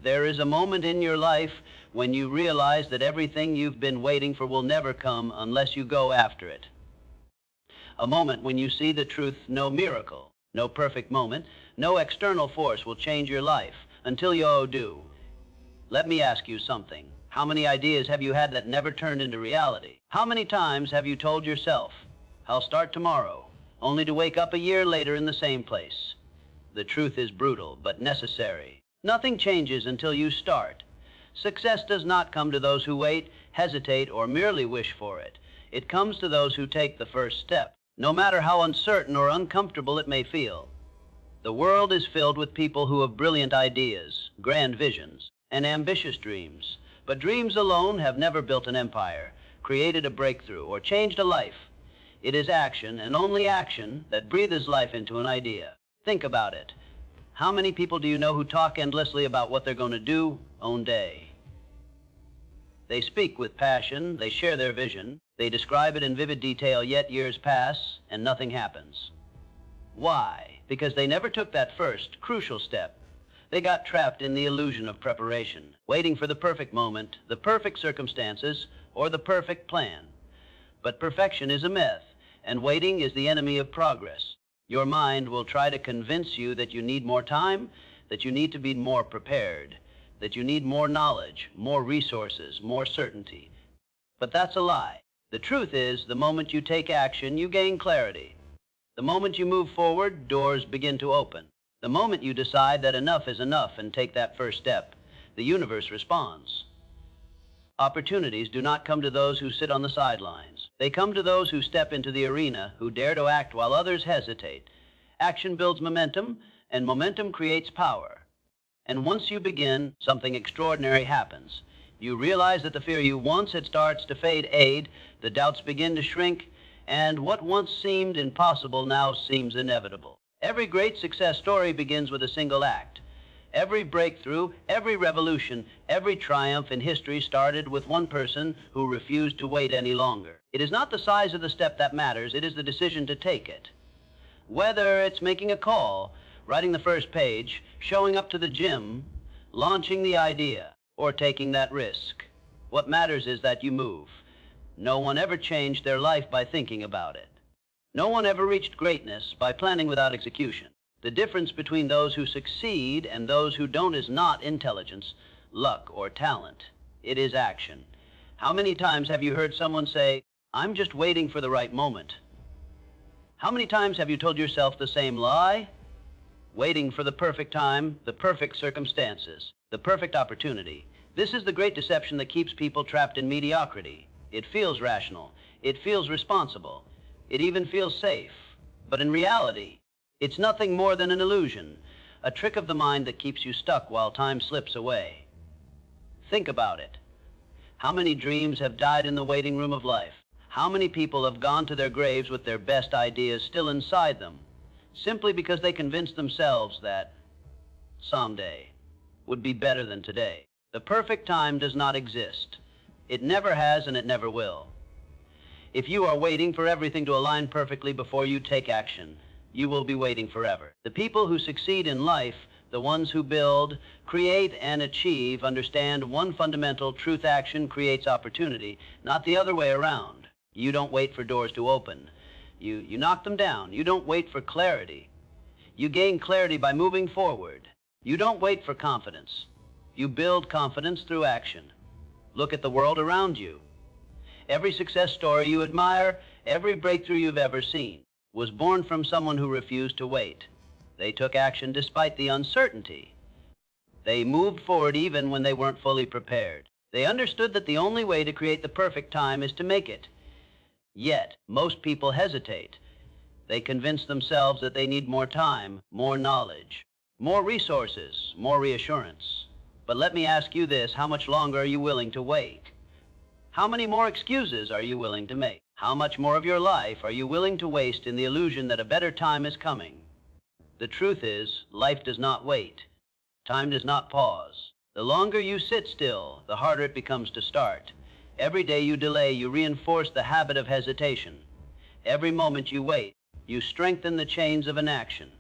There is a moment in your life when you realize that everything you've been waiting for will never come unless you go after it. A moment when you see the truth, no miracle, no perfect moment, no external force will change your life until you do. Let me ask you something. How many ideas have you had that never turned into reality? How many times have you told yourself, I'll start tomorrow, only to wake up a year later in the same place? The truth is brutal, but necessary. Nothing changes until you start. Success does not come to those who wait, hesitate, or merely wish for it. It comes to those who take the first step, no matter how uncertain or uncomfortable it may feel. The world is filled with people who have brilliant ideas, grand visions, and ambitious dreams. But dreams alone have never built an empire, created a breakthrough, or changed a life. It is action, and only action, that breathes life into an idea. Think about it. How many people do you know who talk endlessly about what they're going to do one day? They speak with passion, they share their vision, they describe it in vivid detail, yet years pass and nothing happens. Why? Because they never took that first, crucial step. They got trapped in the illusion of preparation, waiting for the perfect moment, the perfect circumstances, or the perfect plan. But perfection is a myth, and waiting is the enemy of progress. Your mind will try to convince you that you need more time, that you need to be more prepared, that you need more knowledge, more resources, more certainty. But that's a lie. The truth is, the moment you take action, you gain clarity. The moment you move forward, doors begin to open. The moment you decide that enough is enough and take that first step, the universe responds. Opportunities do not come to those who sit on the sidelines. They come to those who step into the arena, who dare to act while others hesitate. Action builds momentum, and momentum creates power. And once you begin, something extraordinary happens. You realize that the fear you once had starts to fade, the doubts begin to shrink, and what once seemed impossible now seems inevitable. Every great success story begins with a single act. Every breakthrough, every revolution, every triumph in history started with one person who refused to wait any longer. It is not the size of the step that matters, it is the decision to take it. Whether it's making a call, writing the first page, showing up to the gym, launching the idea, or taking that risk. What matters is that you move. No one ever changed their life by thinking about it. No one ever reached greatness by planning without execution. The difference between those who succeed and those who don't is not intelligence, luck, or talent. It is action. How many times have you heard someone say, I'm just waiting for the right moment? How many times have you told yourself the same lie? Waiting for the perfect time, the perfect circumstances, the perfect opportunity. This is the great deception that keeps people trapped in mediocrity. It feels rational. It feels responsible. It even feels safe. But in reality, it's nothing more than an illusion, a trick of the mind that keeps you stuck while time slips away. Think about it. How many dreams have died in the waiting room of life? How many people have gone to their graves with their best ideas still inside them, simply because they convinced themselves that someday would be better than today? The perfect time does not exist. It never has and it never will. If you are waiting for everything to align perfectly before you take action, you will be waiting forever. The people who succeed in life, the ones who build, create, and achieve, understand one fundamental truth: action creates opportunity, not the other way around. You don't wait for doors to open. You knock them down. You don't wait for clarity. You gain clarity by moving forward. You don't wait for confidence. You build confidence through action. Look at the world around you. Every success story you admire, every breakthrough you've ever seen, was born from someone who refused to wait. They took action despite the uncertainty. They moved forward even when they weren't fully prepared. They understood that the only way to create the perfect time is to make it. Yet, most people hesitate. They convince themselves that they need more time, more knowledge, more resources, more reassurance. But let me ask you this: how much longer are you willing to wait? How many more excuses are you willing to make? How much more of your life are you willing to waste in the illusion that a better time is coming? The truth is, life does not wait. Time does not pause. The longer you sit still, the harder it becomes to start. Every day you delay, you reinforce the habit of hesitation. Every moment you wait, you strengthen the chains of inaction.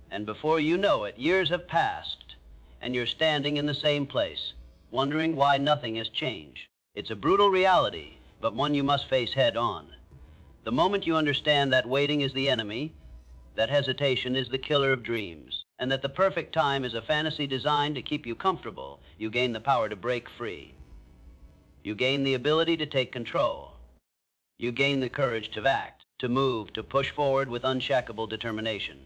And before you know it, years have passed, and you're standing in the same place, wondering why nothing has changed. It's a brutal reality, but one you must face head on. The moment you understand that waiting is the enemy, that hesitation is the killer of dreams, and that the perfect time is a fantasy designed to keep you comfortable, you gain the power to break free. You gain the ability to take control. You gain the courage to act, to move, to push forward with unshakable determination.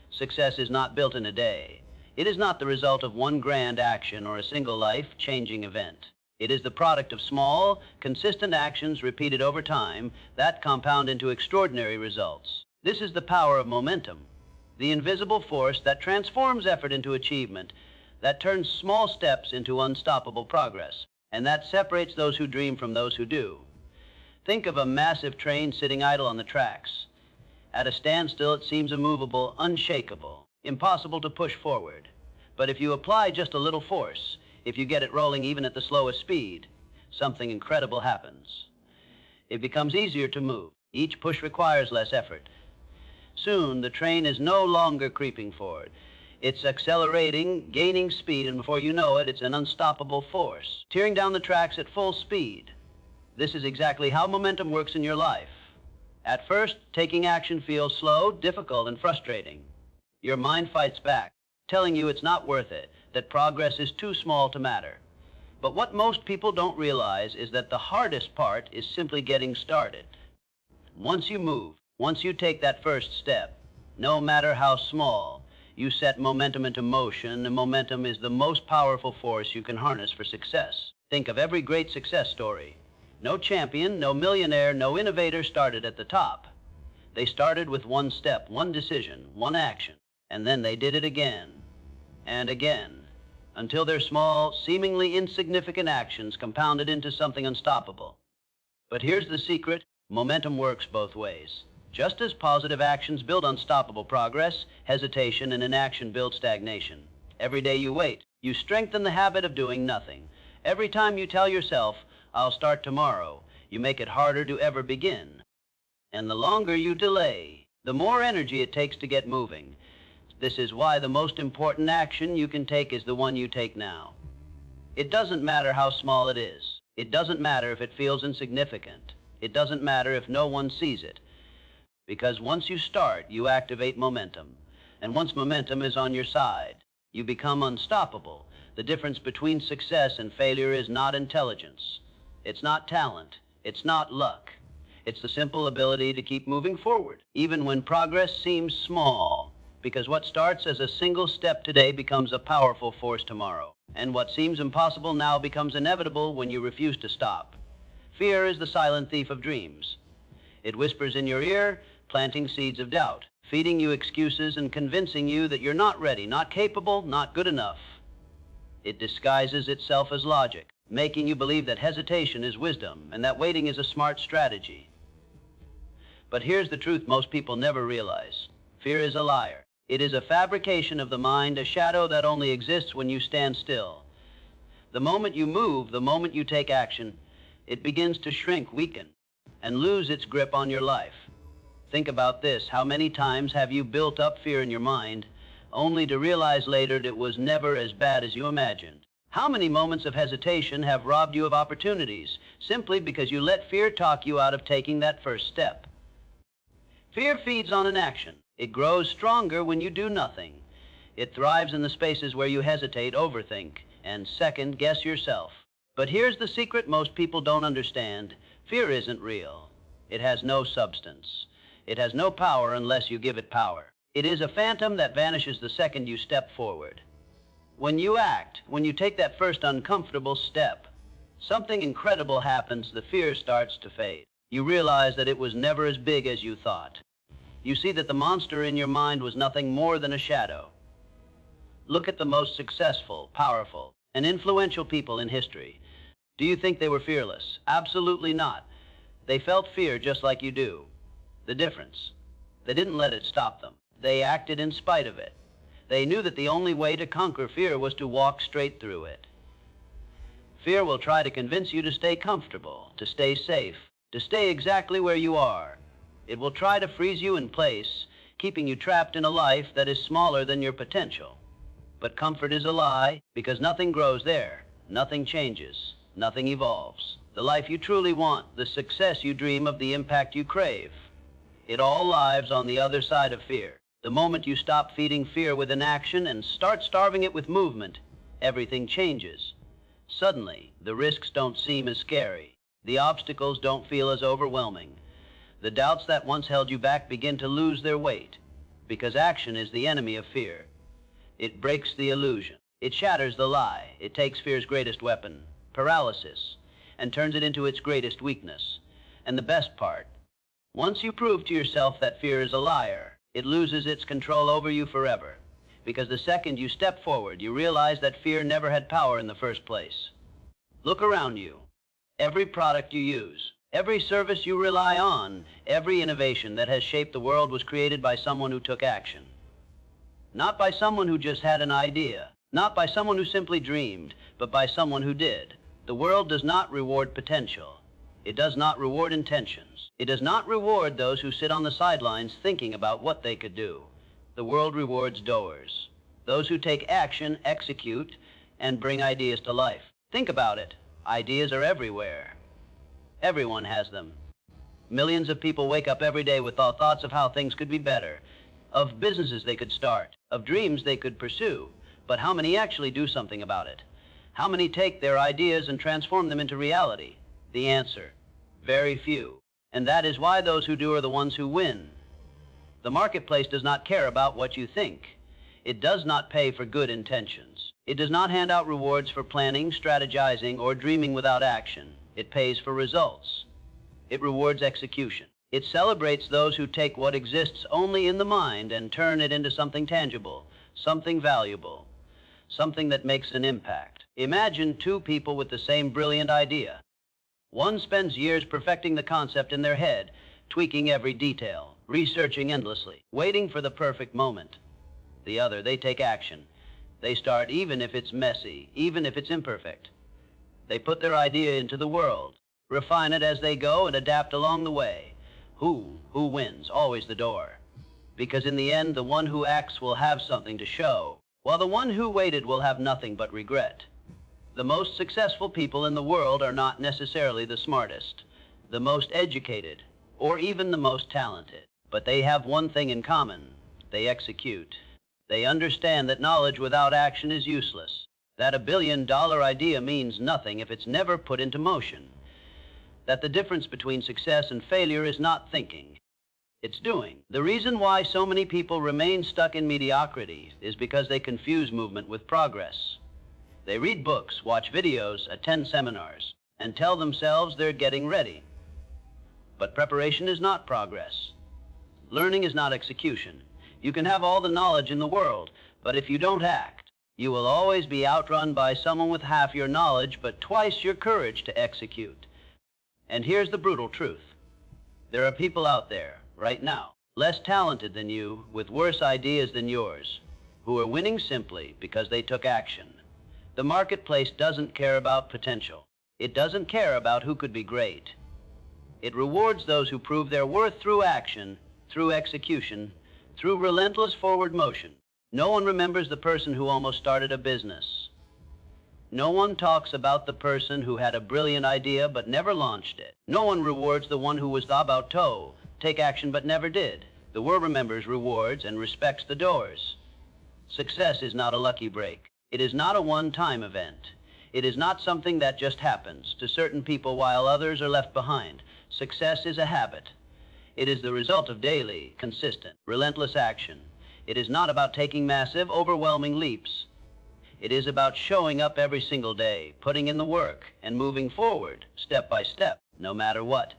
Success is not built in a day. It is not the result of one grand action or a single life-changing event. It is the product of small, consistent actions repeated over time that compound into extraordinary results. This is the power of momentum, the invisible force that transforms effort into achievement, that turns small steps into unstoppable progress, and that separates those who dream from those who do. Think of a massive train sitting idle on the tracks. At a standstill, it seems immovable, unshakable, impossible to push forward. But if you apply just a little force, if you get it rolling even at the slowest speed, something incredible happens. It becomes easier to move. Each push requires less effort. Soon, the train is no longer creeping forward. It's accelerating, gaining speed, and before you know it, it's an unstoppable force, tearing down the tracks at full speed. This is exactly how momentum works in your life. At first, taking action feels slow, difficult, and frustrating. Your mind fights back, telling you it's not worth it, that progress is too small to matter. But what most people don't realize is that the hardest part is simply getting started. Once you move, once you take that first step, no matter how small, you set momentum into motion, and momentum is the most powerful force you can harness for success. Think of every great success story. No champion, no millionaire, no innovator started at the top. They started with one step, one decision, one action, and then they did it again and again, until their small, seemingly insignificant actions compounded into something unstoppable. But here's the secret: momentum works both ways. Just as positive actions build unstoppable progress, hesitation and inaction build stagnation. Every day you wait, you strengthen the habit of doing nothing. Every time you tell yourself, "I'll start tomorrow," you make it harder to ever begin. And the longer you delay, the more energy it takes to get moving. This is why the most important action you can take is the one you take now. It doesn't matter how small it is. It doesn't matter if it feels insignificant. It doesn't matter if no one sees it. Because once you start, you activate momentum. And once momentum is on your side, you become unstoppable. The difference between success and failure is not intelligence. It's not talent. It's not luck. It's the simple ability to keep moving forward, even when progress seems small. Because what starts as a single step today becomes a powerful force tomorrow. And what seems impossible now becomes inevitable when you refuse to stop. Fear is the silent thief of dreams. It whispers in your ear, planting seeds of doubt, feeding you excuses and convincing you that you're not ready, not capable, not good enough. It disguises itself as logic, making you believe that hesitation is wisdom and that waiting is a smart strategy. But here's the truth most people never realize. Fear is a liar. It is a fabrication of the mind, a shadow that only exists when you stand still. The moment you move, the moment you take action, it begins to shrink, weaken, and lose its grip on your life. Think about this. How many times have you built up fear in your mind, only to realize later that it was never as bad as you imagined? How many moments of hesitation have robbed you of opportunities, simply because you let fear talk you out of taking that first step? Fear feeds on inaction. It grows stronger when you do nothing. It thrives in the spaces where you hesitate, overthink, and second-guess yourself. But here's the secret most people don't understand. Fear isn't real. It has no substance. It has no power unless you give it power. It is a phantom that vanishes the second you step forward. When you act, when you take that first uncomfortable step, something incredible happens. The fear starts to fade. You realize that it was never as big as you thought. You see that the monster in your mind was nothing more than a shadow. Look at the most successful, powerful, and influential people in history. Do you think they were fearless? Absolutely not. They felt fear just like you do. The difference: they didn't let it stop them. They acted in spite of it. They knew that the only way to conquer fear was to walk straight through it. Fear will try to convince you to stay comfortable, to stay safe, to stay exactly where you are. It will try to freeze you in place, keeping you trapped in a life that is smaller than your potential. But comfort is a lie, because nothing grows there, nothing changes, nothing evolves. The life you truly want, the success you dream of, the impact you crave, it all lies on the other side of fear. The moment you stop feeding fear with inaction and start starving it with movement, everything changes. Suddenly, the risks don't seem as scary. The obstacles don't feel as overwhelming. The doubts that once held you back begin to lose their weight, because action is the enemy of fear. It breaks the illusion. It shatters the lie. It takes fear's greatest weapon, paralysis, and turns it into its greatest weakness. And the best part, once you prove to yourself that fear is a liar, it loses its control over you forever. Because the second you step forward, you realize that fear never had power in the first place. Look around you. Every product you use, every service you rely on, every innovation that has shaped the world was created by someone who took action. Not by someone who just had an idea, not by someone who simply dreamed, but by someone who did. The world does not reward potential. It does not reward intentions. It does not reward those who sit on the sidelines thinking about what they could do. The world rewards doers, those who take action, execute, and bring ideas to life. Think about it. Ideas are everywhere. Everyone has them. Millions of people wake up every day with thoughts of how things could be better, of businesses they could start, of dreams they could pursue. But how many actually do something about it? How many take their ideas and transform them into reality? The answer, very few. And that is why those who do are the ones who win. The marketplace does not care about what you think. It does not pay for good intentions. It does not hand out rewards for planning, strategizing, or dreaming without action. It pays for results. It rewards execution. It celebrates those who take what exists only in the mind and turn it into something tangible, something valuable, something that makes an impact. Imagine two people with the same brilliant idea. One spends years perfecting the concept in their head, tweaking every detail, researching endlessly, waiting for the perfect moment. The other, they take action. They start even if it's messy, even if it's imperfect. They put their idea into the world, refine it as they go, and adapt along the way. Who wins? Always the door. Because in the end, the one who acts will have something to show, while the one who waited will have nothing but regret. The most successful people in the world are not necessarily the smartest, the most educated, or even the most talented. But they have one thing in common. They execute. They understand that knowledge without action is useless, that a billion-dollar idea means nothing if it's never put into motion, that the difference between success and failure is not thinking, it's doing. The reason why so many people remain stuck in mediocrity is because they confuse movement with progress. They read books, watch videos, attend seminars, and tell themselves they're getting ready. But preparation is not progress. Learning is not execution. You can have all the knowledge in the world, but if you don't act, you will always be outrun by someone with half your knowledge but twice your courage to execute. And here's the brutal truth. There are people out there, right now, less talented than you, with worse ideas than yours, who are winning simply because they took action. The marketplace doesn't care about potential. It doesn't care about who could be great. It rewards those who prove their worth through action, through execution, through relentless forward motion. No one remembers the person who almost started a business. No one talks about the person who had a brilliant idea but never launched it. No one rewards the one who was about to take action but never did. The world remembers, rewards, and respects the doers. Success is not a lucky break. It is not a one-time event. It is not something that just happens to certain people while others are left behind. Success is a habit. It is the result of daily, consistent, relentless action. It is not about taking massive, overwhelming leaps. It is about showing up every single day, putting in the work, and moving forward, step by step, no matter what.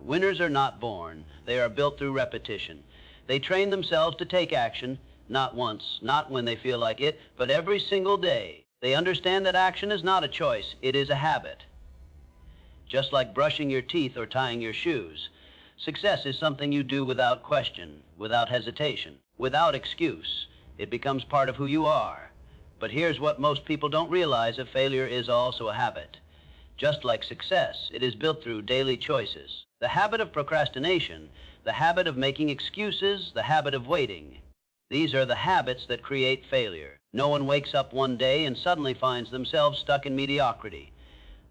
Winners are not born. They are built through repetition. They train themselves to take action, not once, not when they feel like it, but every single day. They understand that action is not a choice, it is a habit. Just like brushing your teeth or tying your shoes, success is something you do without question, without hesitation, without excuse. It becomes part of who you are. But here's what most people don't realize: a failure is also a habit. Just like success, it is built through daily choices. The habit of procrastination, the habit of making excuses, the habit of waiting. These are the habits that create failure. No one wakes up one day and suddenly finds themselves stuck in mediocrity.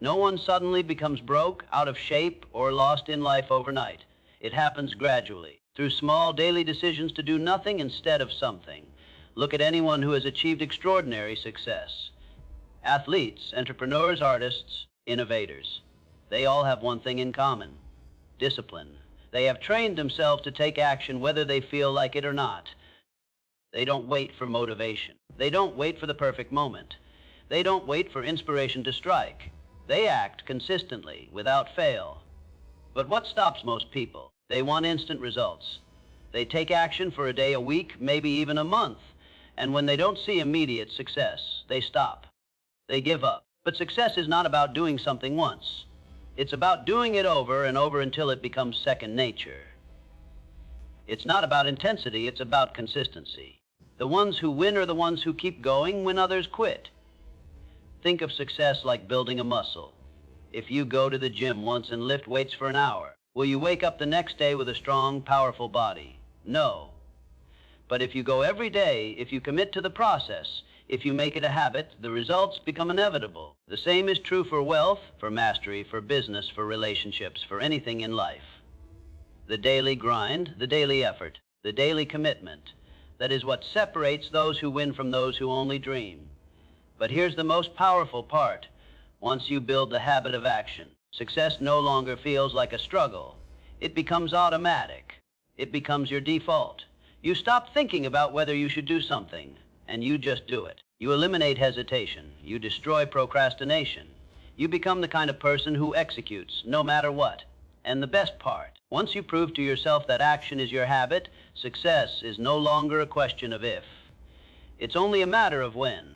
No one suddenly becomes broke, out of shape, or lost in life overnight. It happens gradually, through small daily decisions to do nothing instead of something. Look at anyone who has achieved extraordinary success. Athletes, entrepreneurs, artists, innovators. They all have one thing in common: discipline. They have trained themselves to take action whether they feel like it or not. They don't wait for motivation. They don't wait for the perfect moment. They don't wait for inspiration to strike. They act consistently, without fail. But what stops most people? They want instant results. They take action for a day, a week, maybe even a month. And when they don't see immediate success, they stop. They give up. But success is not about doing something once. It's about doing it over and over until it becomes second nature. It's not about intensity, it's about consistency. The ones who win are the ones who keep going when others quit. Think of success like building a muscle. If you go to the gym once and lift weights for an hour, will you wake up the next day with a strong, powerful body? No. But if you go every day, if you commit to the process, if you make it a habit, the results become inevitable. The same is true for wealth, for mastery, for business, for relationships, for anything in life. The daily grind, the daily effort, the daily commitment, that is what separates those who win from those who only dream. But here's the most powerful part. Once you build the habit of action, success no longer feels like a struggle. It becomes automatic. It becomes your default. You stop thinking about whether you should do something, and you just do it. You eliminate hesitation. You destroy procrastination. You become the kind of person who executes no matter what. And the best part, once you prove to yourself that action is your habit, success is no longer a question of if. It's only a matter of when.